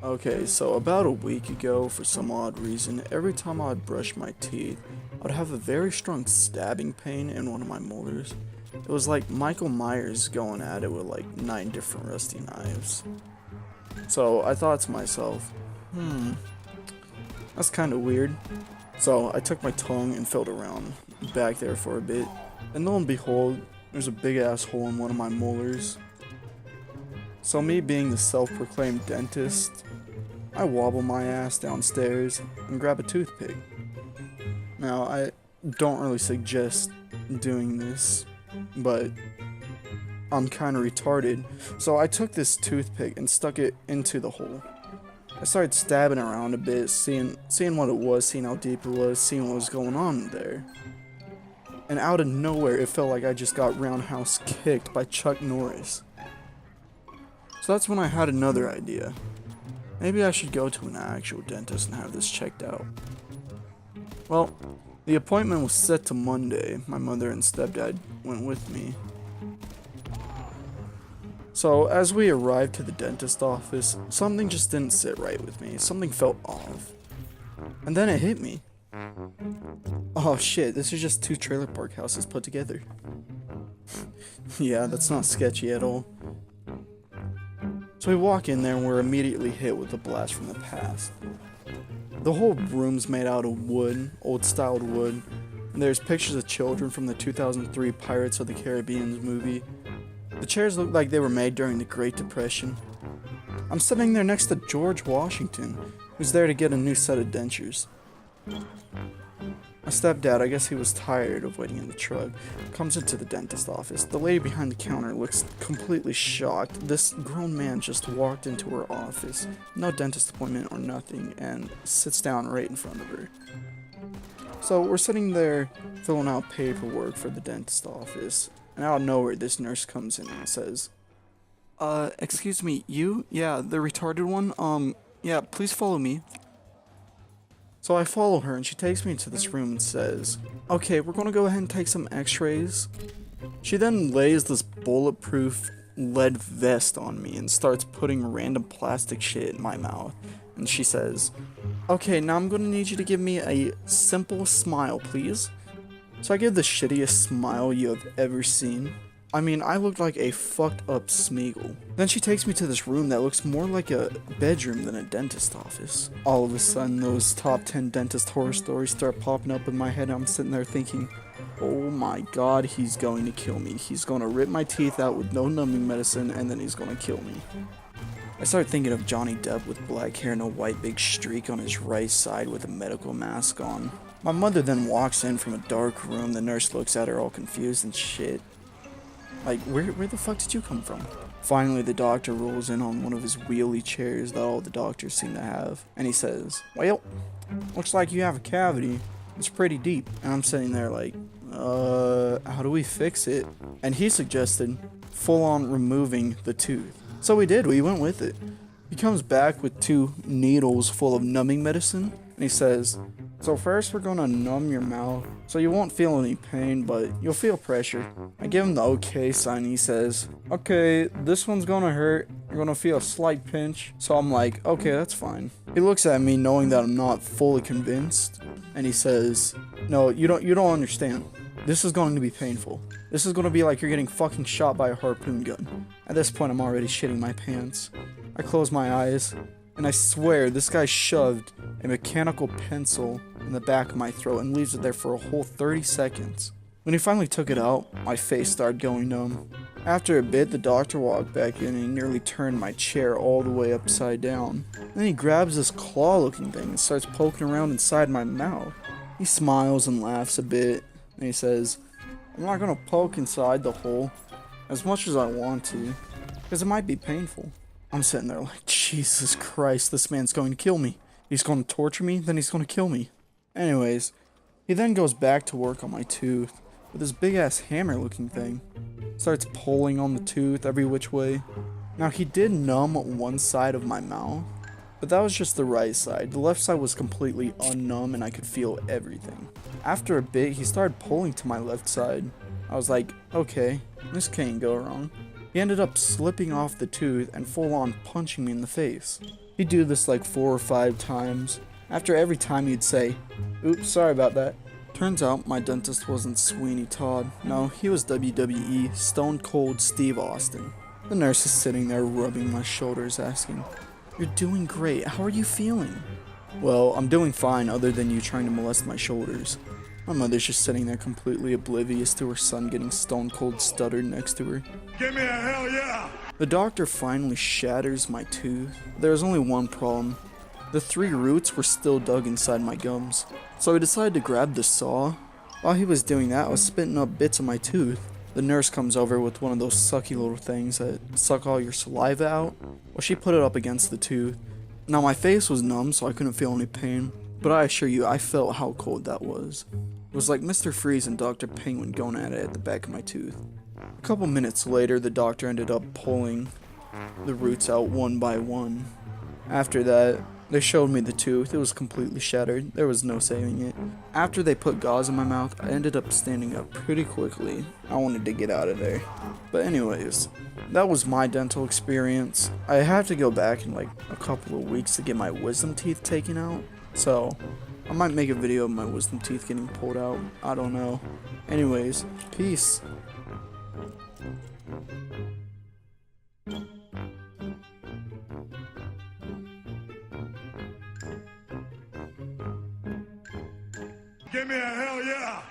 Okay, so about a week ago, for some odd reason, every time I'd brush my teeth, I'd have a very strong stabbing pain in one of my molars. It was like Michael Myers going at it with like 9 different rusty knives. So I thought to myself, that's kind of weird. So I took my tongue and felt around back there for a bit, and lo and behold, there's a big ass hole in one of my molars. So me being the self-proclaimed dentist, I wobble my ass downstairs and grab a toothpick. Now, I don't really suggest doing this, but I'm kind of retarded, so I took this toothpick and stuck it into the hole. I started stabbing around a bit, seeing what it was, seeing how deep it was, seeing what was going on there. And out of nowhere, it felt like I just got roundhouse kicked by Chuck Norris. So that's when I had another idea. Maybe I should go to an actual dentist and have this checked out. Well, the appointment was set to Monday. My mother and stepdad went with me. So as we arrived to the dentist office, something just didn't sit right with me. Something felt off. And then it hit me. Oh shit, this is just 2 trailer park houses put together. Yeah, that's not sketchy at all. So we walk in there and we're immediately hit with a blast from the past. The whole room's made out of wood, old-styled wood, and there's pictures of children from the 2003 Pirates of the Caribbean movie. The chairs look like they were made during the Great Depression. I'm sitting there next to George Washington, who's there to get a new set of dentures. My stepdad, I guess he was tired of waiting in the truck, comes into the dentist office. The lady behind the counter looks completely shocked. This grown man just walked into her office, no dentist appointment or nothing, and sits down right in front of her. So we're sitting there filling out paperwork for the dentist office, and out of nowhere this nurse comes in and says, excuse me, you? Yeah, the retarded one? Yeah, please follow me. So I follow her and she takes me into this room and says, okay, we're gonna go ahead and take some x-rays. She then lays this bulletproof lead vest on me and starts putting random plastic shit in my mouth. And she says, okay, now I'm gonna need you to give me a simple smile, please. So I give the shittiest smile you have ever seen. I mean, I look like a fucked up Smeagol. Then she takes me to this room that looks more like a bedroom than a dentist office. All of a sudden, those top 10 dentist horror stories start popping up in my head, and I'm sitting there thinking, oh my god, he's going to kill me. He's going to rip my teeth out with no numbing medicine, and then he's going to kill me. I start thinking of Johnny Depp with black hair and a white big streak on his right side with a medical mask on. My mother then walks in from a dark room. The nurse looks at her all confused and shit. Like, where the fuck did you come from? Finally, the doctor rolls in on one of his wheelie chairs that all the doctors seem to have, and he says, well, looks like you have a cavity. It's pretty deep. And I'm sitting there like, how do we fix it? And he suggested full on removing the tooth. So we did, we went with it. He comes back with 2 needles full of numbing medicine, and he says, so first we're gonna numb your mouth, so you won't feel any pain, but you'll feel pressure. I give him the okay sign, he says, okay, this one's gonna hurt, you're gonna feel a slight pinch. So I'm like, okay, that's fine. He looks at me knowing that I'm not fully convinced, and he says, no, you don't understand. This is going to be painful. This is gonna be like you're getting fucking shot by a harpoon gun. At this point, I'm already shitting my pants. I close my eyes, and I swear this guy shoved a mechanical pencil in the back of my throat and leaves it there for a whole 30 seconds. When he finally took it out, my face started going numb. After a bit, the doctor walked back in and he nearly turned my chair all the way upside down. Then he grabs this claw-looking thing and starts poking around inside my mouth. He smiles and laughs a bit, and he says, I'm not gonna poke inside the hole as much as I want to, because it might be painful. I'm sitting there like, Jesus Christ, this man's going to kill me. He's going to torture me, then he's going to kill me. Anyways, he then goes back to work on my tooth with this big ass hammer looking thing. Starts pulling on the tooth every which way. Now he did numb one side of my mouth, But that was just the right side. The left side was completely unnumb and I could feel everything. After a bit, he started pulling to my left side. I was like, okay, this can't go wrong. He ended up slipping off the tooth and full on punching me in the face. He'd do this like 4 or 5 times. After every time he'd say, oops, sorry about that. Turns out my dentist wasn't Sweeney Todd. No, he was WWE Stone Cold Steve Austin. The nurse is sitting there rubbing my shoulders asking, you're doing great, how are you feeling? Well, I'm doing fine other than you trying to molest my shoulders. My mother's just sitting there completely oblivious to her son getting stone cold stuttered next to her. Give me a hell yeah! The doctor finally shatters my tooth. There was only one problem. The 3 roots were still dug inside my gums. So I decided to grab the saw. While he was doing that, I was spitting up bits of my tooth. The nurse comes over with one of those sucky little things that suck all your saliva out. Well, she put it up against the tooth. Now my face was numb, so I couldn't feel any pain. But I assure you, I felt how cold that was. It was like Mr. Freeze and Dr. Penguin going at it at the back of my tooth. A couple minutes later, the doctor ended up pulling the roots out one by one. After that, they showed me the tooth. It was completely shattered. There was no saving it. After they put gauze in my mouth, I ended up standing up pretty quickly. I wanted to get out of there. But anyways, that was my dental experience. I have to go back in like a couple of weeks to get my wisdom teeth taken out. So, I might make a video of my wisdom teeth getting pulled out. I don't know. Anyways, peace. Give me a hell yeah!